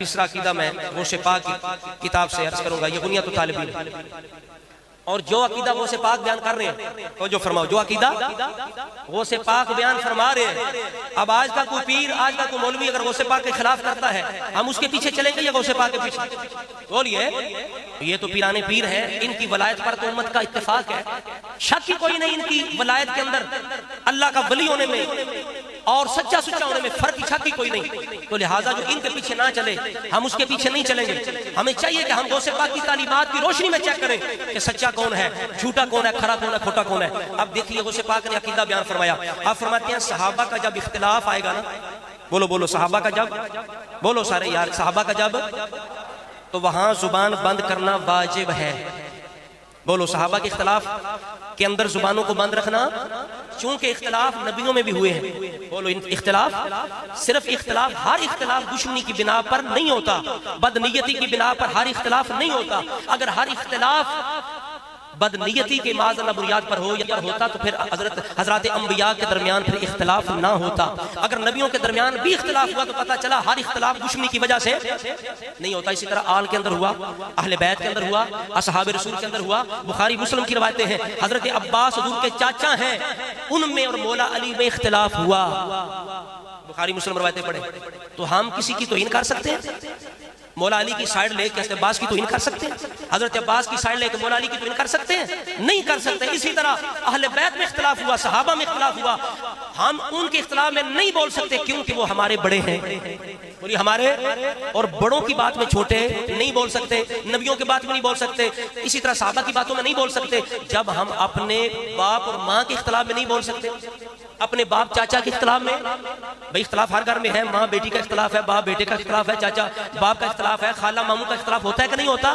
تیسرا عقیدہ میں غوث پاک کی کتاب سے عرض کروں گا، یہ بنیاد طالب علم اور جو عقیدہ غوث پاک بیان کر رہے ہیں تو جو فرماؤ جو عقیدہ غوث پاک بیان فرما رہے ہیں، اب آج کا کوئی پیر آج کا کوئی مولوی اگر غوث پاک کے خلاف کرتا ہے ہم اس کے پیچھے چلیں گے یا غوث پاک کے پیچھے؟ بولیے، یہ تو پیرانے پیر ہیں، ان کی ولایت پر تو امت کا اتفاق ہے، شک ہی کوئی نہیں ان کی ولایت کے اندر اللہ کا ولی ہونے میں اور سچا سچا ہونے میں فرق شک ہی کوئی نہیں، تو لہٰذا جو ان کے پیچھے نہ چلے ہم اس کے پیچھے نہیں چلیں گے۔ ہمیں چاہیے کہ ہم غوث پاک کی تعلیمات کی روشنی میں چیک کریں کہ سچا کون ہے، جھوٹا کون ہے، کھرا کون ہے، کھوٹا کون ہے۔ اب دیکھیے غوث پاک نے عقیدہ بیان فرمایا، آپ فرماتے ہیں صحابہ کا جب اختلاف آئے گا نا، بولو بولو صحابہ کا جب، بولو سارے یار، صحابہ کا جب، تو وہاں زبان بند کرنا واجب ہے۔ بولو صحابہ کے اختلاف کے اندر زبانوں کو بند رکھنا، چونکہ اختلاف نبیوں میں بھی ہوئے ہیں۔ بولو اختلاف، صرف اختلاف، ہر اختلاف دشمنی کی بنا پر نہیں ہوتا، بدنیتی کی بنا پر ہر اختلاف نہیں ہوتا۔ اگر ہر اختلاف بدنیتی کے معاذ اللہ بنیاد پر ہو یا ہوتا تو پھر حضرات انبیاء کے درمیان پھر اختلاف نہ ہوتا۔ اگر نبیوں کے درمیان بھی اختلاف ہوا تو پتہ چلا ہر اختلاف دشمنی کی وجہ سے نہیں ہوتا۔ اسی طرح آل کے اندر ہوا، اہل بیت کے اندر ہوا، اصحاب رسول کے اندر ہوا، بخاری مسلم کی روایتیں ہیں، حضرت عباس حضور کے چاچا ہیں، ان میں اور مولا علی میں اختلاف ہوا، بخاری مسلم روایتیں پڑھیں، تو ہم کسی کی توہین کر سکتے ہیں؟ مولا علی کی سائیڈ لے کے عباس کی توہین کر سکتے ہیں؟ حضرت عباس کی سائیڈ لے کے مولا علی کی توہین کر سکتے ہیں؟ نہیں کر سکتے۔ اسی طرح اہل بیت میں اختلاف ہوا، صحابہ میں اختلاف ہوا، ہم ان کے اختلاف میں نہیں بول سکتے کیونکہ وہ ہمارے بڑے ہیں۔ بولیے ہمارے، اور بڑوں کی بات میں چھوٹے نہیں بول سکتے، نبیوں کی بات میں نہیں بول سکتے، اسی طرح صحابہ کی باتوں میں نہیں بول سکتے۔ جب ہم اپنے باپ اور ماں کے اختلاف میں نہیں بول سکتے، اپنے باپ چاچا کے اختلاف میں، بھئی اختلاف ہر گھر میں ہے، ماں بیٹی کا اختلاف ہے، باپ بیٹے کا اختلاف ہے، چاچا باپ کا اختلاف ہے، خالہ ماموں کا اختلاف ہوتا ہے کہ نہیں ہوتا؟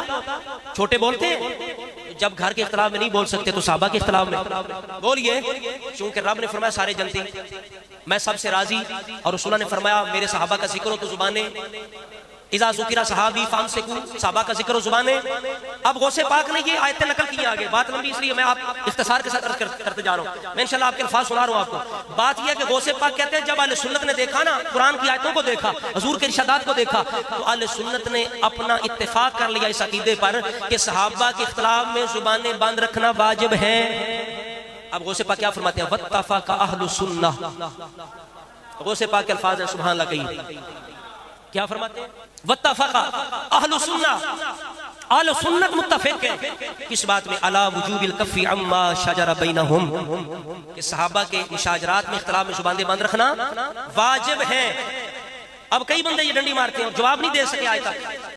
چھوٹے بولتے ہیں، جب گھر کے اختلاف میں نہیں بول سکتے تو صحابہ کے اختلاف میں بولیے، چونکہ رب نے فرمایا سارے جنتی میں سب سے راضی، اور رسول اللہ نے فرمایا میرے صحابہ کا ذکر ہو تو زبانیں، اذا ذکر صحابی فامسکو، صحابہ کا ذکر ہو زبانیں۔ اب غوث پاک نے یہ آیتیں نقل کی آگے، بات لمبی اس لیے میں آپ اختصار کے ساتھ کرتے جا رہا ہوں، میں انشاءاللہ آپ کے الفاظ سنا رہا ہوں آپ کو۔ بات یہ ہے کہ غوث پاک کہتے ہیں جب اہل سنت نے دیکھا نا، قرآن کی آیتوں کو دیکھا، حضور کے ارشادات کو دیکھا، تو اہل سنت نے اپنا اتفاق کر لیا اس عقیدے پر کہ صحابہ کے اختلاف میں زبانیں بند رکھنا واجب ہے۔ اب غوث پاک کیا فرماتے ہیں؟ واتفق اہل السنہ، غوث پاک کے الفاظ ہیں، سبحان اللہ کہیے، کیا فرماتے ہیں؟ واتفق اہل السنہ، اہل سنت متفق ہیں کس بات میں؟ علی وجوب الکف عما شجر بینہم، کہ صحابہ کے مشاجرات میں اختلاف میں زبانیں بند رکھنا واجب ہے۔ اب کئی بندے یہ ڈنڈی مارتے ہیں اور جواب نہیں دے سکے آج تک۔